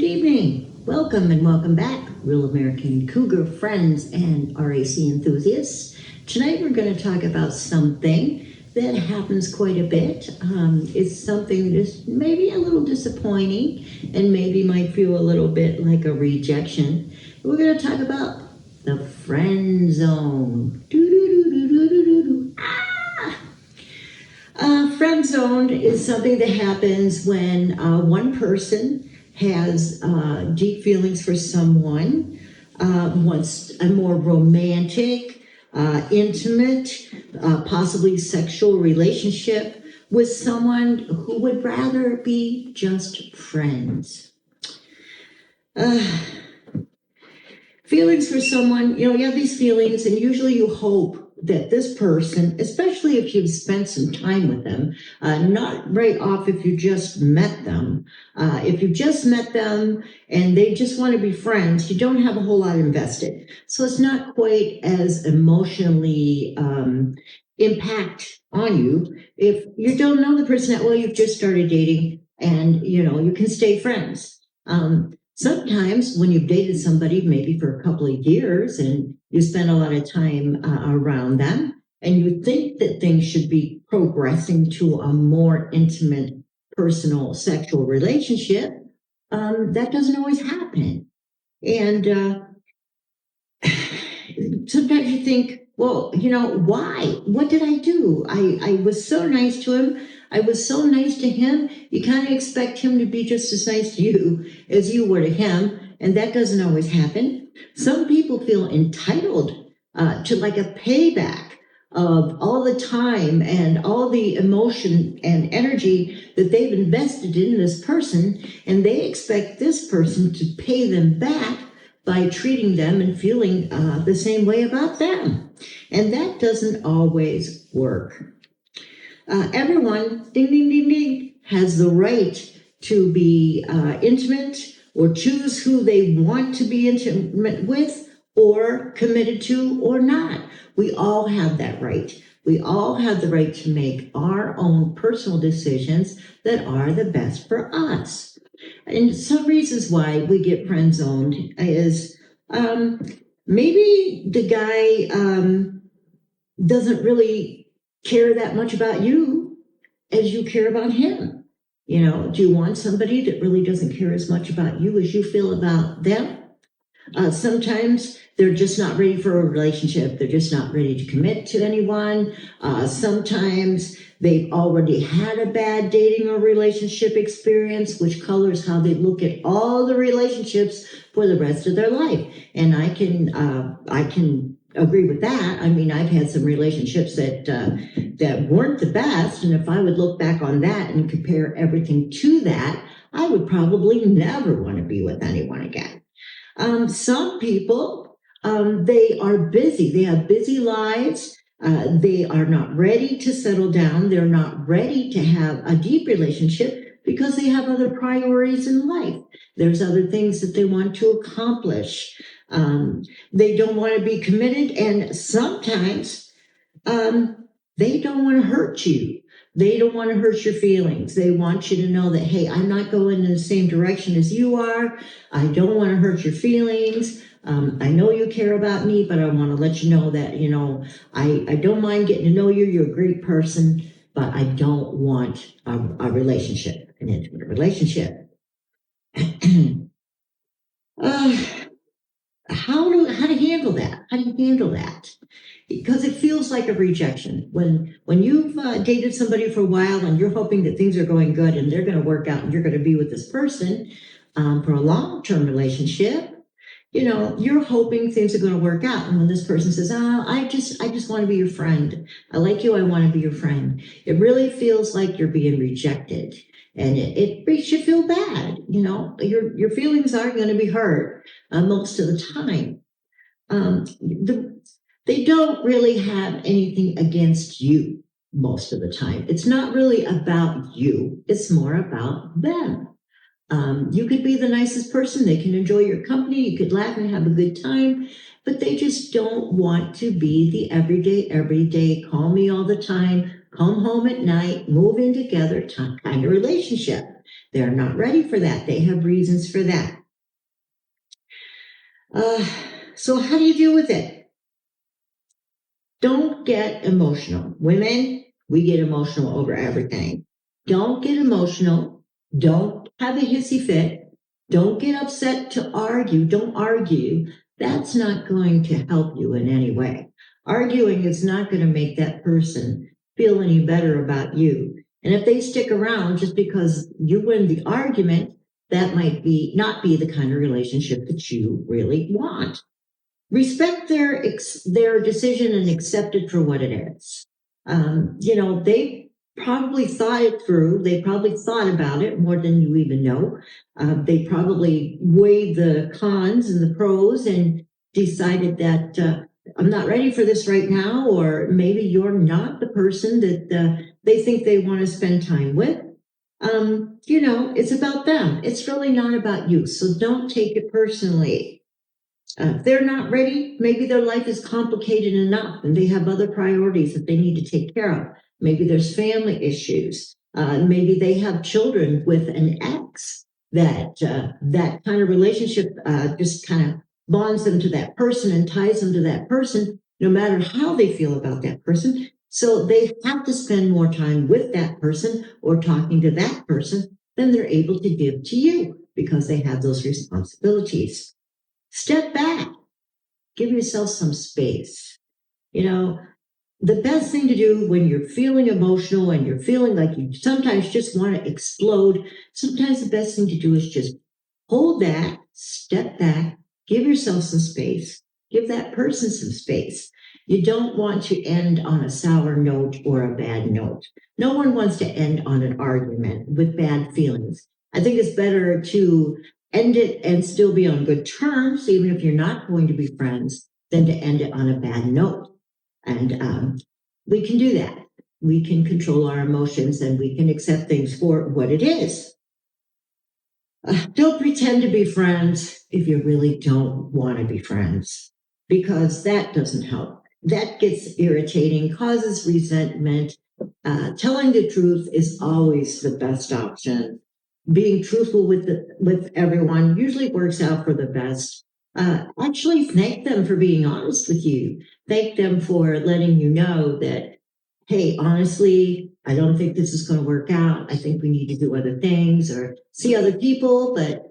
evening. Welcome and welcome back, Real American Cougar friends and RAC enthusiasts. Tonight we're going to talk about something that happens quite a bit. It's something that is maybe a little disappointing and maybe might feel a little bit like a rejection. We're going to talk about the friend zone. Friend zone is something that happens when one person has deep feelings for someone, wants a more romantic, intimate, possibly sexual relationship with someone who would rather be just friends. Feelings for someone, you have these feelings, and usually you hope that this person, especially if you've spent some time with them, not right off if you just met them. If you just met them and they just want to be friends, you don't have a whole lot invested. So it's not quite as emotionally impact on you if you don't know the person that well, you've just started dating and, you can stay friends. Sometimes when you've dated somebody maybe for a couple of years and you spend a lot of time around them and you think that things should be progressing to a more intimate, personal, sexual relationship, that doesn't always happen. And sometimes you think, well, why? What did I do? I was so nice to him. I was so nice to him. You kind of expect him to be just as nice to you as you were to him. And that doesn't always happen. Some people feel entitled to like a payback of all the time and all the emotion and energy that they've invested in this person. And they expect this person to pay them back by treating them and feeling the same way about them. And that doesn't always work. Everyone, ding, ding, ding, ding, has the right to be intimate or choose who they want to be intimate with or committed to or not. We all have that right. We all have the right to make our own personal decisions that are the best for us. And some reasons why we get friend zoned is maybe the guy doesn't really care that much about you as you care about him. Do you want somebody that really doesn't care as much about you as you feel about them? Sometimes they're just not ready for a relationship. They're just not ready to commit to anyone. Sometimes they've already had a bad dating or relationship experience, which colors how they look at all the relationships for the rest of their life. And I can agree with that. I mean, I've had some relationships that weren't the best. And if I would look back on that and compare everything to that, I would probably never want to be with anyone again. Some people, they are busy. They have busy lives. They are not ready to settle down. They're not ready to have a deep relationship because they have other priorities in life. There's other things that they want to accomplish. They don't want to be committed, and sometimes they don't want to hurt you. They don't want to hurt your feelings. They want you to know that, hey, I'm not going in the same direction as you are. I don't want to hurt your feelings. I know you care about me, but I want to let you know that, I don't mind getting to know you. You're a great person, but I don't want a relationship, an intimate relationship. How to handle that? How do you handle that? Because it feels like a rejection. When you've dated somebody for a while and you're hoping that things are going good and they're going to work out and you're going to be with this person for a long-term relationship, you're hoping things are going to work out. And when this person says, oh, I just want to be your friend. I like you. I want to be your friend. It really feels like you're being rejected. And it makes you feel bad. Your feelings are going to be hurt most of the time. They don't really have anything against you most of the time. It's not really about you. It's more about them. You could be the nicest person. They can enjoy your company. You could laugh and have a good time, but they just don't want to be the everyday, call me all the time, come home at night, move in together kind of relationship. They're not ready for that. They have reasons for that. So how do you deal with it? Don't get emotional. Women, we get emotional over everything. Don't get emotional. Don't have a hissy fit. Don't get upset to argue. Don't argue. That's not going to help you in any way. Arguing is not going to make that person feel any better about you. And if they stick around just because you win the argument, that might not be the kind of relationship that you really want. Respect their decision and accept it for what it is. They probably thought it through. They probably thought about it more than you even know. They probably weighed the cons and the pros and decided that I'm not ready for this right now, or maybe you're not the person that they think they want to spend time with. It's about them. It's really not about you. So don't take it personally. If they're not ready, maybe their life is complicated enough and they have other priorities that they need to take care of. Maybe there's family issues. Maybe they have children with an ex that kind of relationship just kind of bonds them to that person and ties them to that person, no matter how they feel about that person. So they have to spend more time with that person or talking to that person than they're able to give to you because they have those responsibilities. Step back, give yourself some space. The best thing to do when you're feeling emotional and you're feeling like you sometimes just want to explode, sometimes the best thing to do is just hold that, step back, give yourself some space, give that person some space. You don't want to end on a sour note or a bad note. No one wants to end on an argument with bad feelings. I think it's better to end it and still be on good terms, even if you're not going to be friends, than to end it on a bad note. And we can do that. We can control our emotions and we can accept things for what it is. Don't pretend to be friends if you really don't want to be friends, because that doesn't help. That gets irritating, causes resentment. Telling the truth is always the best option. Being truthful with everyone usually works out for the best. Actually, thank them for being honest with you. Thank them for letting you know that, hey, honestly, I don't think this is going to work out. I think we need to do other things or see other people. But,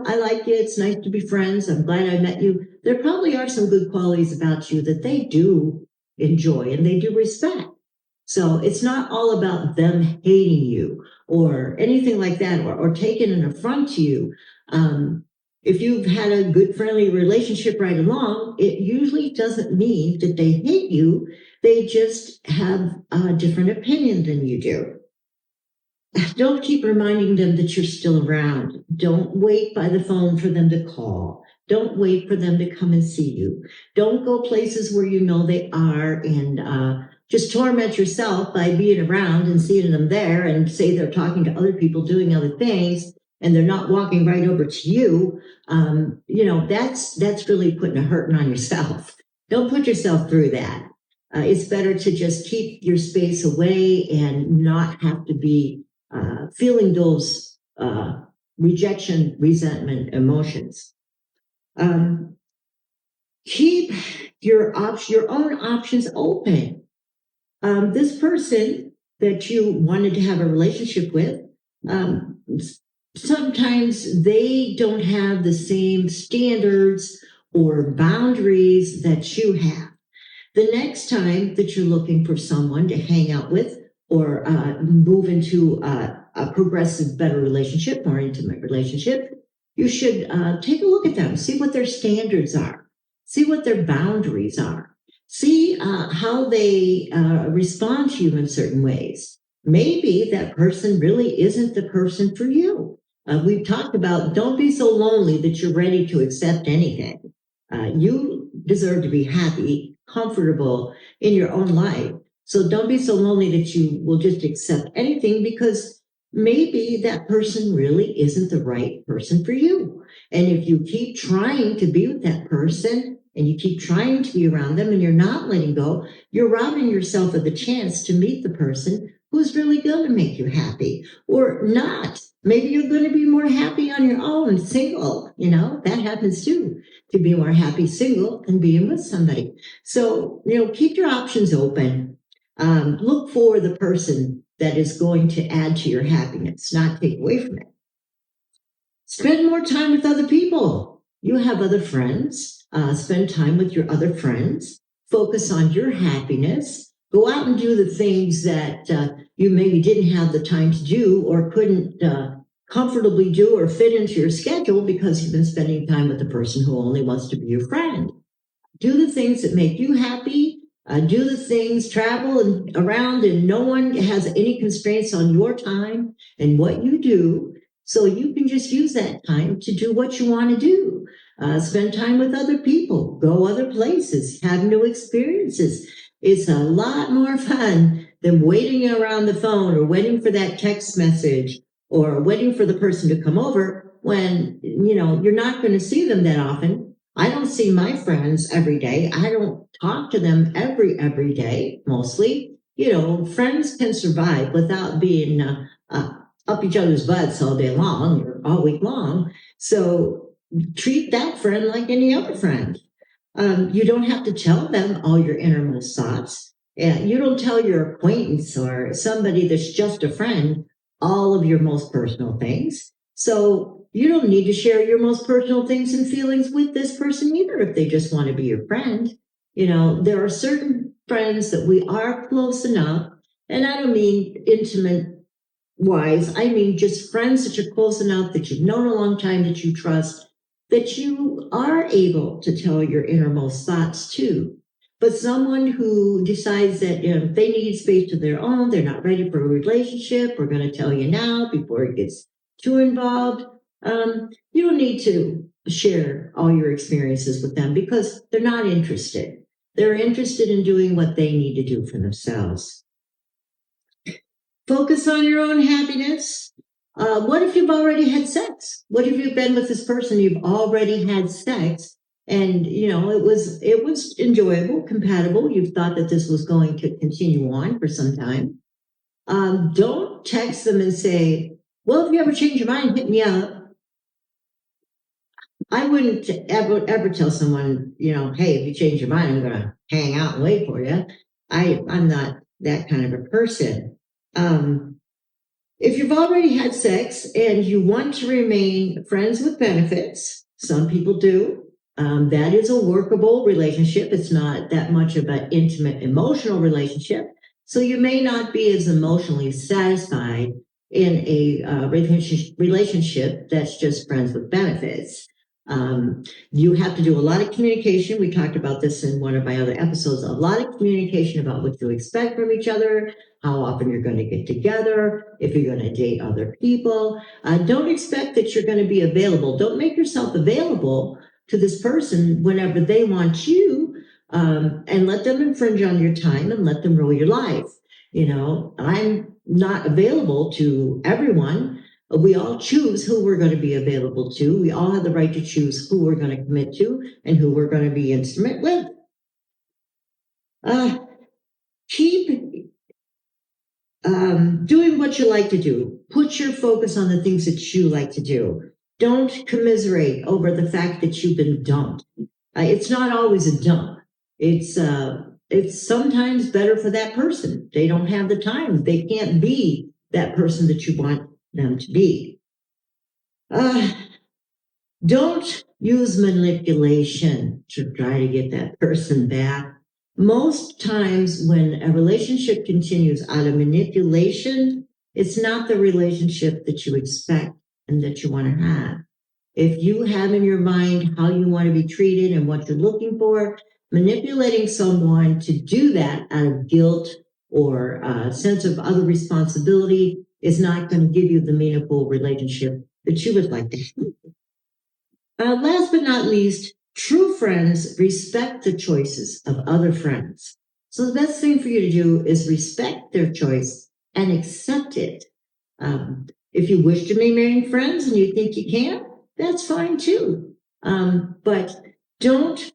I like you. It's nice to be friends. I'm glad I met you. There probably are some good qualities about you that they do enjoy and they do respect. So it's not all about them hating you or anything like that, or taking an affront to you. If you've had a good friendly relationship right along, it usually doesn't mean that they hate you. They just have a different opinion than you do. Don't keep reminding them that you're still around. Don't wait by the phone for them to call. Don't wait for them to come and see you. Don't go places where you know they are and just torment yourself by being around and seeing them there and say they're talking to other people doing other things and they're not walking right over to you. That's really putting a hurting on yourself. Don't put yourself through that. It's better to just keep your space away and not have to be feeling those rejection, resentment emotions. Keep your own options open. This person that you wanted to have a relationship with, sometimes they don't have the same standards or boundaries that you have. The next time that you're looking for someone to hang out with or move into a progressive, better relationship, more intimate relationship, you should take a look at them, see what their standards are, see what their boundaries are, see how they respond to you in certain ways. Maybe that person really isn't the person for you. We've talked about don't be so lonely that you're ready to accept anything. You deserve to be happy, comfortable in your own life. So don't be so lonely that you will just accept anything, because maybe that person really isn't the right person for you. And if you keep trying to be with that person and you keep trying to be around them and you're not letting go, you're robbing yourself of the chance to meet the person who's really going to make you happy or not. Maybe you're going to be more happy on your own, single. That happens too, to be more happy single than being with somebody. So, keep your options open. Look for the person that is going to add to your happiness, not take away from it. Spend more time with other people. You have other friends. Spend time with your other friends. Focus on your happiness. Go out and do the things that you maybe didn't have the time to do or couldn't comfortably do or fit into your schedule because you've been spending time with the person who only wants to be your friend. Do the things that make you happy. Do the things, travel around, and no one has any constraints on your time and what you do. So you can just use that time to do what you want to do. Spend time with other people, go other places, have new experiences. It's a lot more fun than waiting around the phone or waiting for that text message or waiting for the person to come over when, you're not going to see them that often. I don't see my friends every day. I don't talk to them every day, mostly. Friends can survive without being up each other's butts all day long or all week long. So treat that friend like any other friend. You don't have to tell them all your innermost thoughts. You don't tell your acquaintance or somebody that's just a friend all of your most personal things. So you don't need to share your most personal things and feelings with this person either if they just want to be your friend. There are certain friends that we are close enough, and I don't mean intimate wise, I mean just friends that you're close enough that you've known a long time, that you trust, that you are able to tell your innermost thoughts to. But someone who decides that they need space of their own, they're not ready for a relationship, we're going to tell you now before it gets too involved. You don't need to share all your experiences with them because they're not interested. They're interested in doing what they need to do for themselves. Focus on your own happiness. What if you've already had sex? What if you've been with this person, you've already had sex, and it was enjoyable, compatible. You've thought that this was going to continue on for some time. Don't text them and say, "Well, if you ever change your mind, hit me up." I wouldn't ever tell someone, "Hey, if you change your mind, I'm going to hang out and wait for you." I'm not that kind of a person. If you've already had sex and you want to remain friends with benefits, some people do. That is a workable relationship. It's not that much of an intimate, emotional relationship. So you may not be as emotionally satisfied in a relationship that's just friends with benefits. You have to do a lot of communication. We talked about this in one of my other episodes, a lot of communication about what you expect from each other, how often you're going to get together, if you're going to date other people. Don't expect that you're going to be available. Don't make yourself available to this person whenever they want you, and let them infringe on your time and let them rule your life. I'm not available to everyone. We all choose who we're going to be available to. We all have the right to choose who we're going to commit to and who we're going to be intimate with. Keep doing what you like to do. Put your focus on the things that you like to do. Don't commiserate over the fact that you've been dumped. It's not always a dump. It's sometimes better for that person. They don't have the time. They can't be that person that you want them to be. Don't use manipulation to try to get that person back. Most times when a relationship continues out of manipulation, it's not the relationship that you expect and that you want to have. If you have in your mind how you want to be treated and what you're looking for, manipulating someone to do that out of guilt or a sense of other responsibility is not going to give you the meaningful relationship that you would like to have. Last but not least, true friends respect the choices of other friends. So the best thing for you to do is respect their choice and accept it. If you wish to remain friends and you think you can, that's fine too. But don't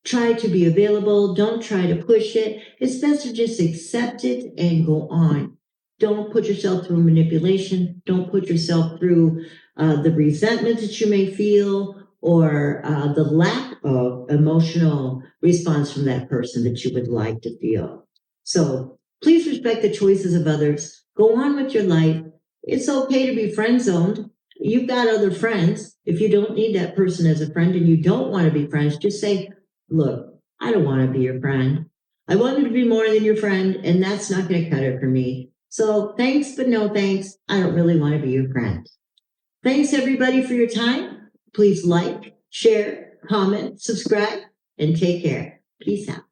try to be available. Don't try to push it. It's best to just accept it and go on. Don't put yourself through manipulation. Don't put yourself through the resentment that you may feel, or the lack of emotional response from that person that you would like to feel. So please respect the choices of others. Go on with your life. It's okay to be friend zoned. You've got other friends. If you don't need that person as a friend and you don't want to be friends, just say, look, I don't want to be your friend. I want you to be more than your friend, and that's not going to cut it for me. So thanks, but no thanks. I don't really want to be your friend. Thanks everybody for your time. Please like, share, comment, subscribe, and take care. Peace out.